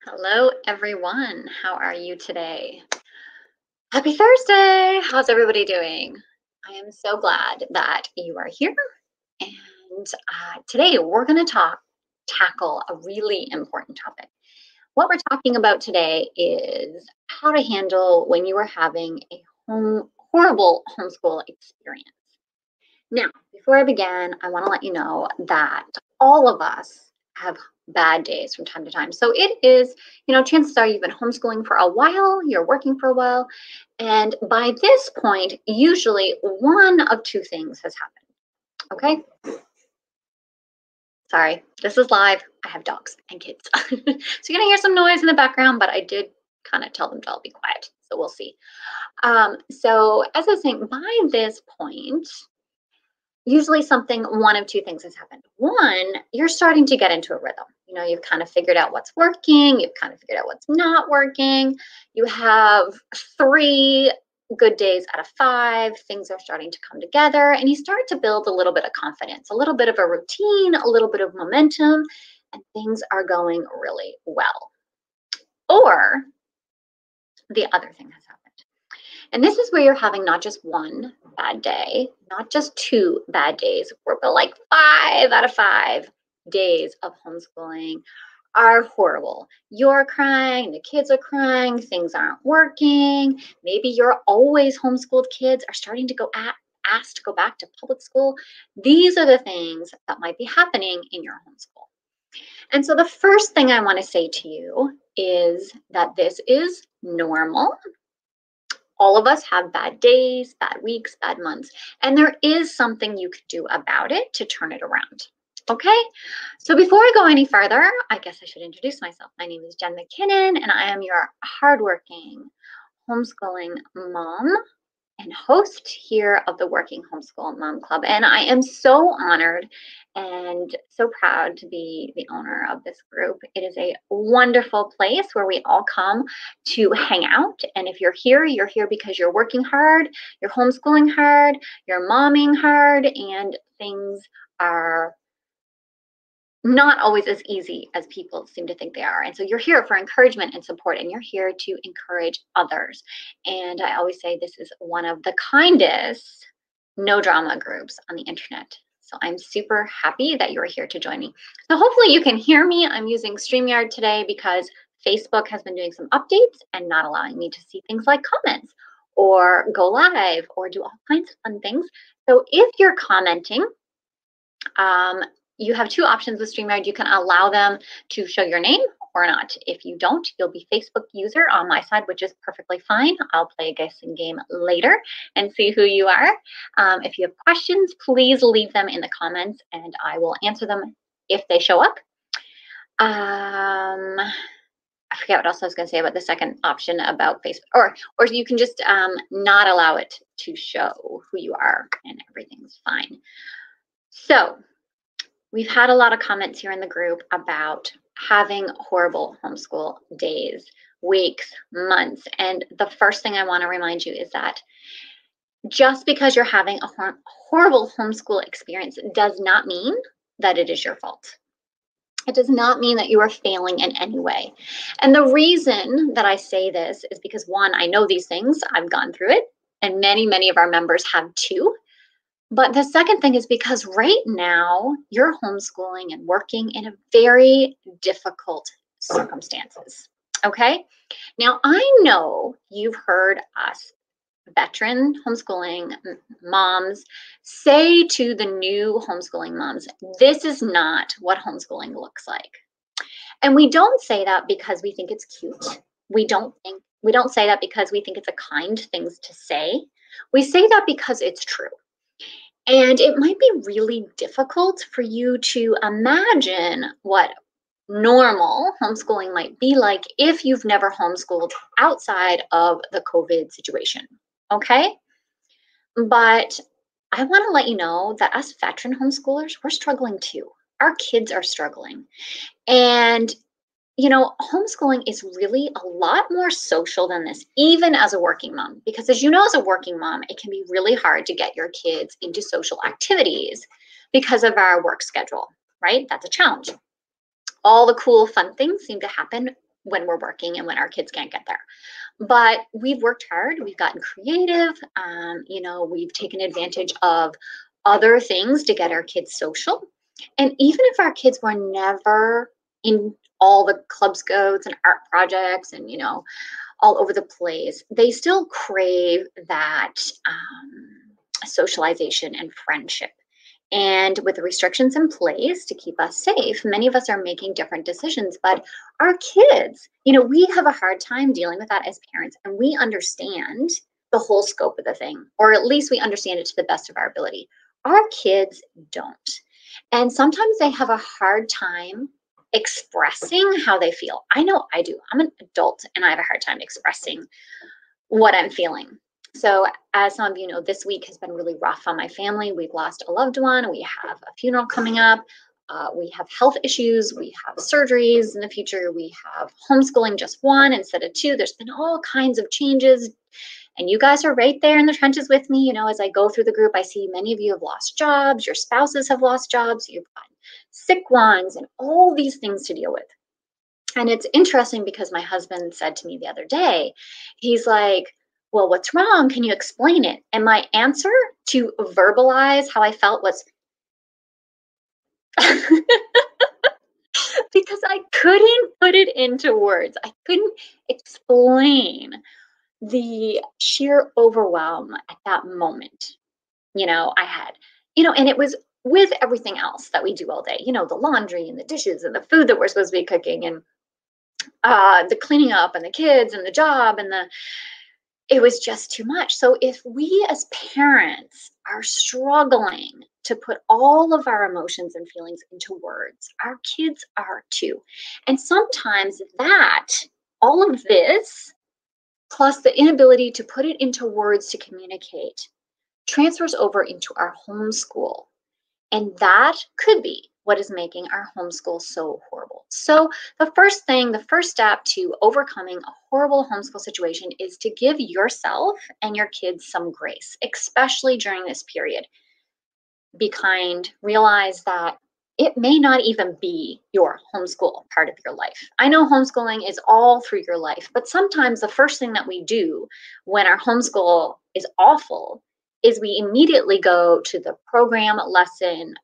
Hello, everyone. How are you today? Happy Thursday. How's everybody doing? I am so glad that you are here. And today we're going to tackle a really important topic. What we're talking about today is how to handle when you are having a horrible homeschool experience. Now, before I begin, I want to let you know that all of us have bad days from time to time. So it is, chances are you've been homeschooling for a while, you're working for a while, and by this point, usually one of two things has happened. Okay? Sorry, this is live. I have dogs and kids. So you're going to hear some noise in the background, but I did kind of tell them to all be quiet. So we'll see. So as I was saying, by this point, usually one of two things has happened. One, you're starting to get into a rhythm. You've kind of figured out what's working, you've kind of figured out what's not working. You have 3 good days out of 5, things are starting to come together, and you start to build a little bit of confidence, a little bit of a routine, a little bit of momentum, and things are going really well. Or the other thing has happened. And this is where you're having not just one bad day, not just 2 bad days, but like 5 out of 5 days of homeschooling are horrible. You're crying, the kids are crying, things aren't working. Maybe your always homeschooled kids are starting to asked to go back to public school. These are the things that might be happening in your homeschool. And so the first thing I want to say to you is that this is normal. All of us have bad days, bad weeks, bad months, and there is something you could do about it to turn it around. Okay, so before I go any further, I guess I should introduce myself. My name is Jen McKinnon, and I am your hardworking homeschooling mom and host here of the Working Homeschool Mom Club. And I am so honored and so proud to be the owner of this group. It is a wonderful place where we all come to hang out. And if you're here because you're working hard, you're homeschooling hard, you're momming hard, and things are not always as easy as people seem to think they are. And so you're here for encouragement and support, and you're here to encourage others. And I always say this is one of the kindest no drama groups on the internet. So I'm super happy that you're here to join me. So hopefully you can hear me. I'm using StreamYard today because Facebook has been doing some updates and not allowing me to see things like comments or go live or do all kinds of fun things. So if you're commenting, you have 2 options with StreamYard. You can allow them to show your name or not. If you don't, you'll be Facebook user on my side, which is perfectly fine. I'll play a guessing game later and see who you are. If you have questions, please leave them in the comments and I will answer them if they show up. I forget what else I was going to say about the second option about Facebook, or you can just not allow it to show who you are and everything's fine. So we've had a lot of comments here in the group about having horrible homeschool days, weeks, months. And the first thing I want to remind you is that just because you're having a horrible homeschool experience does not mean that it is your fault. It does not mean that you are failing in any way. And the reason that I say this is because, one, I know these things, I've gone through it, and many, many of our members have too. But the second thing is because right now you're homeschooling and working in a very difficult circumstances. Okay. Now I know you've heard us veteran homeschooling moms say to the new homeschooling moms, this is not what homeschooling looks like. And we don't say that because we think it's cute. We don't say that because we think it's a kind thing to say. We say that because it's true. And it might be really difficult for you to imagine what normal homeschooling might be like if you've never homeschooled outside of the COVID situation, okay? But I want to let you know that us veteran homeschoolers, we're struggling too. Our kids are struggling. And homeschooling is really a lot more social than this, even as a working mom, because as you know, as a working mom, it can be really hard to get your kids into social activities because of our work schedule, right? That's a challenge. All the cool, fun things seem to happen when we're working and when our kids can't get there. But we've worked hard, we've gotten creative, we've taken advantage of other things to get our kids social. And even if our kids were never in all the club scouts and art projects and, all over the place, they still crave that socialization and friendship. And with the restrictions in place to keep us safe, many of us are making different decisions. But our kids, we have a hard time dealing with that as parents, and we understand the whole scope of the thing, or at least we understand it to the best of our ability. Our kids don't. And sometimes they have a hard time expressing how they feel. I know I do. I'm an adult and I have a hard time expressing what I'm feeling. So, as some of you know, this week has been really rough on my family. We've lost a loved one. We have a funeral coming up. We have health issues. We have surgeries in the future. We have homeschooling just one instead of two. There's been all kinds of changes. And you guys are right there in the trenches with me. As I go through the group, I see many of you have lost jobs. Your spouses have lost jobs. You've got sick ones and all these things to deal with. And it's interesting because my husband said to me the other day, he's like, well, what's wrong? Can you explain it? And my answer to verbalize how I felt was because I couldn't put it into words. I couldn't explain the sheer overwhelm at that moment. I had, and it was with everything else that we do all day, the laundry and the dishes and the food that we're supposed to be cooking and the cleaning up and the kids and the job and it was just too much. So if we as parents are struggling to put all of our emotions and feelings into words, our kids are too. And sometimes all of this, plus the inability to put it into words to communicate, transfers over into our homeschool. And that could be what is making our homeschool so horrible. So the first step to overcoming a horrible homeschool situation is to give yourself and your kids some grace, especially during this period. Be kind, realize that it may not even be your homeschool part of your life. I know homeschooling is all through your life, but sometimes the first thing that we do when our homeschool is awful is we immediately go to the program lesson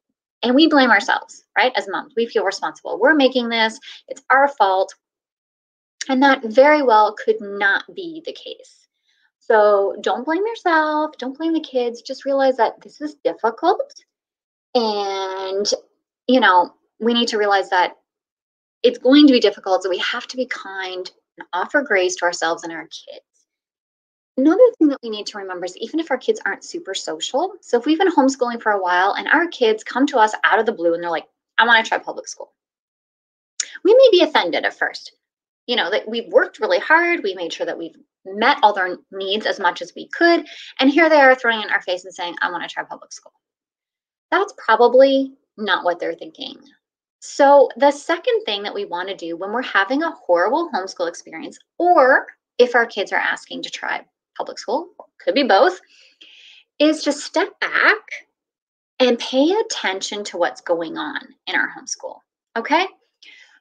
and we blame ourselves, right? As moms, we feel responsible. We're making this, it's our fault. And that very well could not be the case. So don't blame yourself, don't blame the kids, just realize that this is difficult. And, we need to realize that it's going to be difficult. So we have to be kind and offer grace to ourselves and our kids. Another thing that we need to remember is even if our kids aren't super social, so if we've been homeschooling for a while and our kids come to us out of the blue and they're like, I want to try public school, we may be offended at first. That we've worked really hard. We made sure that we've met all their needs as much as we could. And here they are throwing it in our face and saying, I want to try public school. That's probably not what they're thinking. So the second thing that we want to do when we're having a horrible homeschool experience, or if our kids are asking to try public school, could be both, is to step back and pay attention to what's going on in our homeschool. Okay?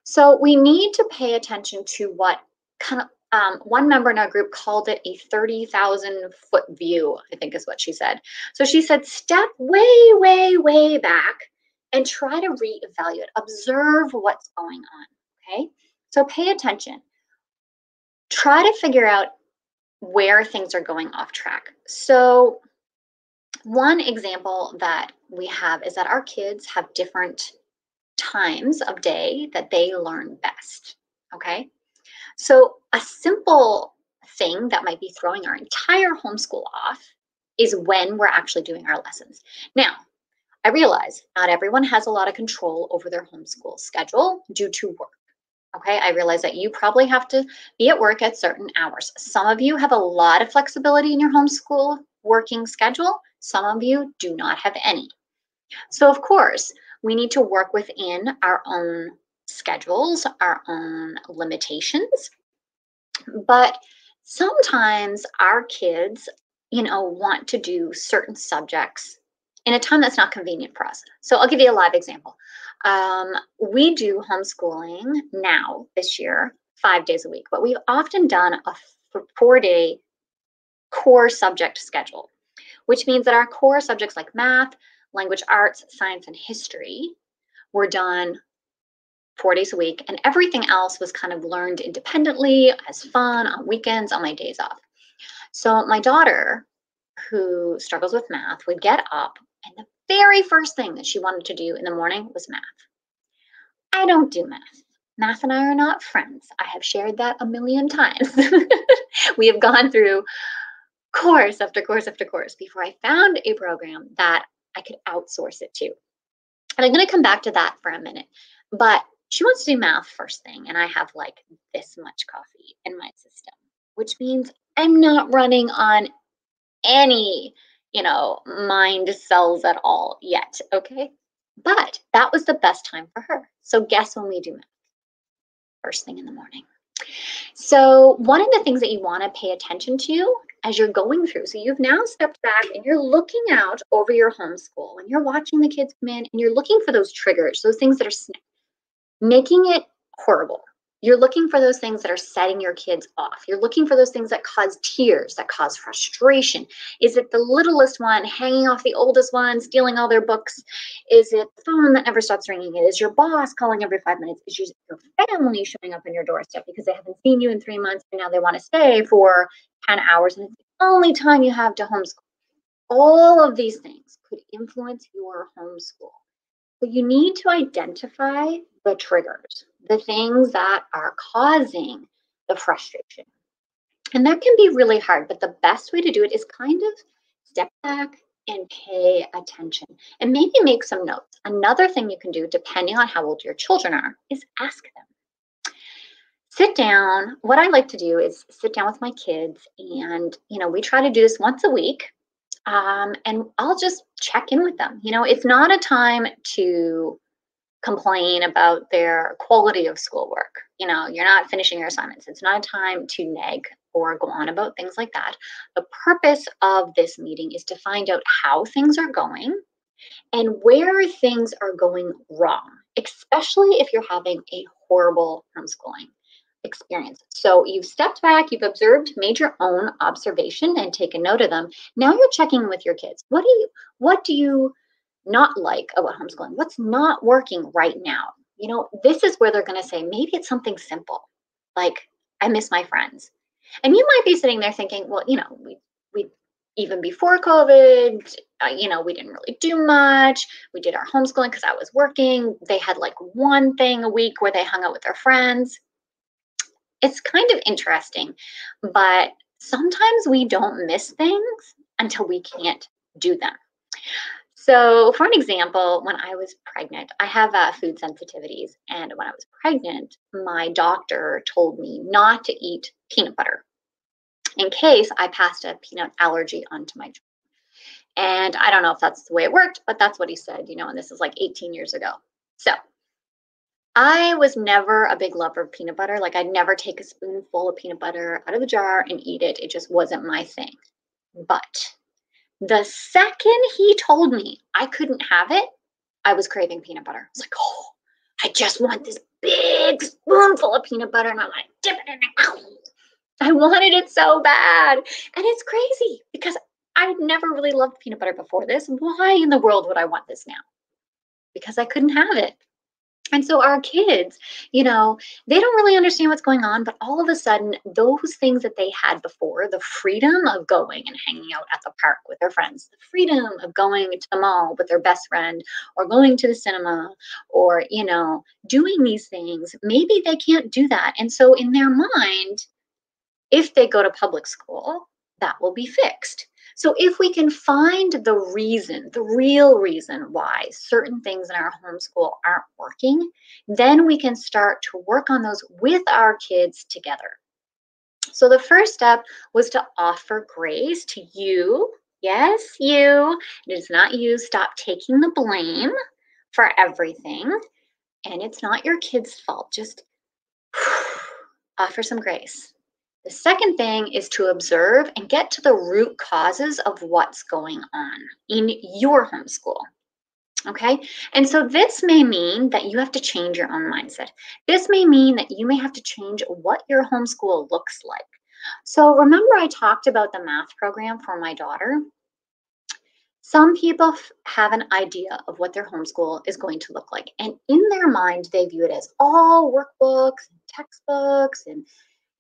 So we need to pay attention to what kind of one member in our group called it a 30,000-foot view, I think is what she said. So she said, step way, way, way back and try to reevaluate, observe what's going on, okay? So pay attention. Try to figure out where things are going off track. So one example that we have is that our kids have different times of day that they learn best, okay? So a simple thing that might be throwing our entire homeschool off is when we're actually doing our lessons. Now, I realize not everyone has a lot of control over their homeschool schedule due to work. Okay, I realize that you probably have to be at work at certain hours. Some of you have a lot of flexibility in your homeschool working schedule. Some of you do not have any. So of course, we need to work within our own schedules, our own limitations. But sometimes our kids, want to do certain subjects in a time that's not convenient for us. So I'll give you a live example. We do homeschooling now this year 5 days a week, but we've often done a 4-day core subject schedule, which means that our core subjects like math, language arts, science, and history were done 4 days a week, and everything else was kind of learned independently as fun on weekends, on my days off. So my daughter, who struggles with math, would get up, and the very first thing that she wanted to do in the morning was math. I don't do math. Math and I are not friends. I have shared that a million times. We have gone through course after course after course before I found a program that I could outsource it to. And I'm going to come back to that for a minute. But she wants to do math first thing, and I have like this much coffee in my system, which means I'm not running on any, mind cells at all yet. Okay. But that was the best time for her. So guess when we do math? First thing in the morning. So one of the things that you want to pay attention to as you're going through, so you've now stepped back and you're looking out over your homeschool and you're watching the kids come in and you're looking for those triggers, those things that are making it horrible. You're looking for those things that are setting your kids off. You're looking for those things that cause tears, that cause frustration. Is it the littlest one hanging off the oldest one, stealing all their books? Is it the phone that never stops ringing? Is your boss calling every 5 minutes? Is your family showing up on your doorstep because they haven't seen you in 3 months and now they want to stay for 10 hours and it's the only time you have to homeschool? All of these things could influence your homeschool. So you need to identify the triggers, the things that are causing the frustration. And that can be really hard, but the best way to do it is kind of step back and pay attention and maybe make some notes. Another thing you can do, depending on how old your children are, is ask them. Sit down. What I like to do is sit down with my kids and, we try to do this once a week. And I'll just check in with them. It's not a time to complain about their quality of schoolwork. You're not finishing your assignments. It's not a time to nag or go on about things like that. The purpose of this meeting is to find out how things are going and where things are going wrong, especially if you're having a horrible homeschooling experience. So you've stepped back, you've observed, made your own observation and taken note of them. Now you're checking with your kids. What do you not like about homeschooling? What's not working right now? This is where they're going to say, maybe it's something simple, like I miss my friends. And you might be sitting there thinking, well, we even before COVID, we didn't really do much. We did our homeschooling because I was working. They had like one thing a week where they hung out with their friends. It's kind of interesting, but sometimes we don't miss things until we can't do them. So for an example, when I was pregnant, I have food sensitivities. And when I was pregnant, my doctor told me not to eat peanut butter in case I passed a peanut allergy onto my children. And I don't know if that's the way it worked, but that's what he said, and this is like 18 years ago. So I was never a big lover of peanut butter. Like I'd never take a spoonful of peanut butter out of the jar and eat it. It just wasn't my thing. But the second he told me I couldn't have it, I was craving peanut butter. I was like, oh, I just want this big spoonful of peanut butter and I want to dip it in my mouth. I wanted it so bad. And it's crazy because I'd never really loved peanut butter before this. Why in the world would I want this now? Because I couldn't have it. And so our kids, they don't really understand what's going on, but all of a sudden, those things that they had before, the freedom of going and hanging out at the park with their friends, the freedom of going to the mall with their best friend or going to the cinema or, doing these things, maybe they can't do that. And so in their mind, if they go to public school, that will be fixed. So if we can find the real reason why certain things in our homeschool aren't working, then we can start to work on those with our kids together. So the first step was to offer grace to you. Yes, you. It is not you. Stop taking the blame for everything. And it's not your kids' fault. Just offer some grace. The second thing is to observe and get to the root causes of what's going on in your homeschool. Okay. And so this may mean that you have to change your own mindset. This may mean that you may have to change what your homeschool looks like. So remember, I talked about the math program for my daughter. Some people have an idea of what their homeschool is going to look like. And in their mind, they view it as all workbooks and textbooks and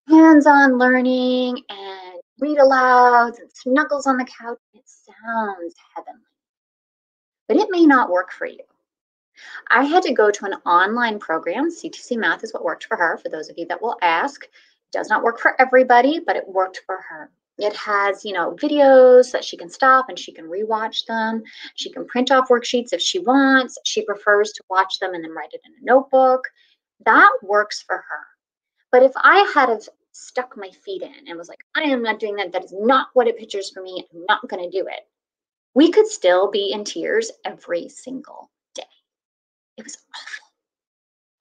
hands on learning and read alouds and snuggles on the couch. It sounds heavenly, but it may not work for you. I had to go to an online program. Ctc Math is what worked for her. For those of you that will ask, it does not work for everybody, but it worked for her. It has, videos that she can stop and she can rewatch them. She can print off worksheets if she wants. She prefers to watch them and then write it in a notebook. That works for her. But if I had have stuck my feet in and was like, I am not doing that, that is not what it pictures for me, I'm not going to do it, we could still be in tears every single day. It was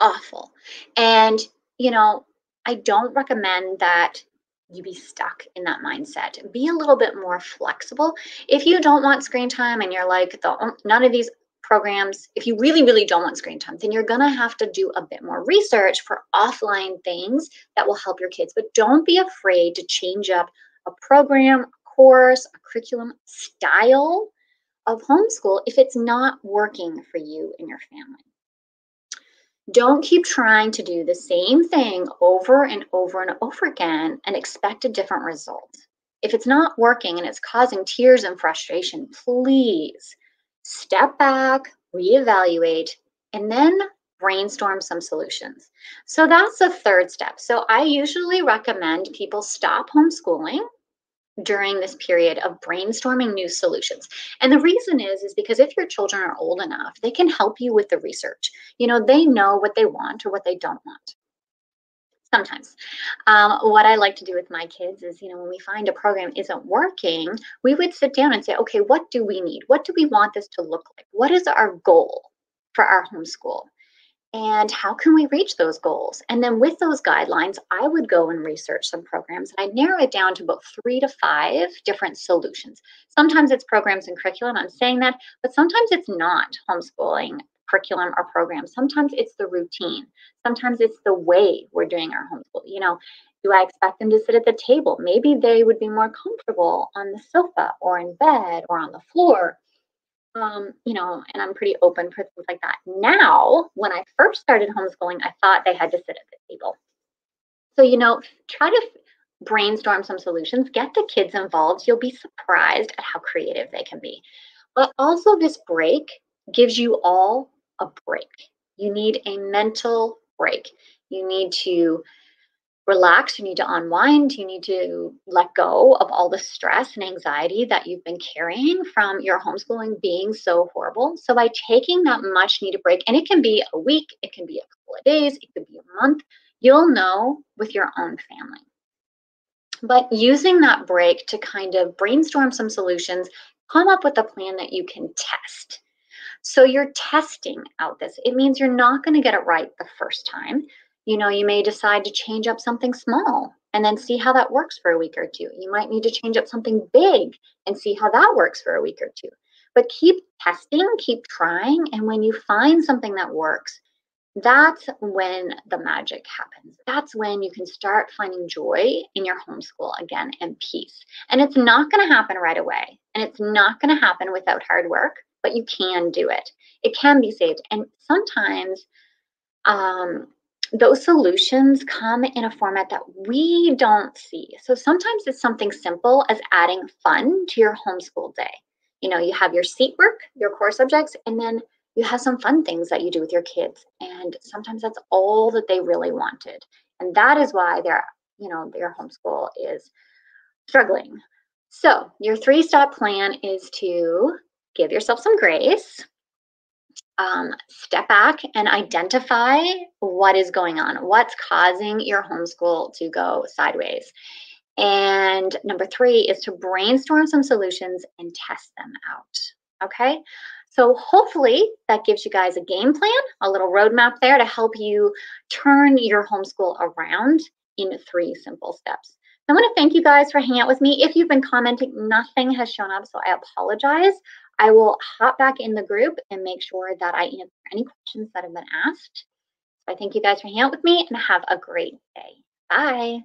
awful. And, you know, I don't recommend that you be stuck in that mindset. Be a little bit more flexible. If you don't want screen time and you're like, none of these programs, if you really, really don't want screen time, then you're going to have to do a bit more research for offline things that will help your kids. But don't be afraid to change up a program, a course, a curriculum style of homeschool if it's not working for you and your family. Don't keep trying to do the same thing over and over and over again and expect a different result. If it's not working and it's causing tears and frustration, please step back, reevaluate, and then brainstorm some solutions. So that's the third step. So I usually recommend people stop homeschooling during this period of brainstorming new solutions. And the reason is because if your children are old enough, they can help you with the research. They know what they want or what they don't want. Sometimes. What I like to do with my kids is, when we find a program isn't working, we would sit down and say, okay, what do we need? What do we want this to look like? What is our goal for our homeschool? And how can we reach those goals? And then with those guidelines, I would go and research some programs and I narrow it down to about 3 to 5 different solutions. Sometimes it's programs and curriculum, I'm saying that, but sometimes it's not homeschooling curriculum or program. Sometimes it's the routine. Sometimes it's the way we're doing our homeschool. Do I expect them to sit at the table? Maybe they would be more comfortable on the sofa or in bed or on the floor. And I'm pretty open for things like that. Now, when I first started homeschooling, I thought they had to sit at the table. So, try to brainstorm some solutions, get the kids involved. You'll be surprised at how creative they can be. But also, this break gives you all a break. You need a mental break. You need to relax, you need to unwind, you need to let go of all the stress and anxiety that you've been carrying from your homeschooling being so horrible. So by taking that much needed break, and it can be a week, it can be a couple of days, it could be a month, you'll know with your own family. But using that break to kind of brainstorm some solutions, come up with a plan that you can test. So you're testing out this. It means you're not going to get it right the first time. You may decide to change up something small and then see how that works for a week or two. You might need to change up something big and see how that works for a week or two. But keep testing, keep trying. And when you find something that works, that's when the magic happens. That's when you can start finding joy in your homeschool again and peace. And it's not going to happen right away. And it's not going to happen without hard work, but you can do it. It can be saved. And sometimes those solutions come in a format that we don't see. So sometimes it's something simple as adding fun to your homeschool day. You have your seat work, your core subjects, and then you have some fun things that you do with your kids. And sometimes that's all that they really wanted. And that is why their homeschool is struggling. So your 3-step plan is to give yourself some grace, step back and identify what is going on, what's causing your homeschool to go sideways. And number 3 is to brainstorm some solutions and test them out. Okay. So hopefully that gives you guys a game plan, a little roadmap there to help you turn your homeschool around in 3 simple steps. I want to thank you guys for hanging out with me. If you've been commenting, nothing has shown up, so I apologize. I will hop back in the group and make sure that I answer any questions that have been asked. So I thank you guys for hanging out with me and have a great day. Bye.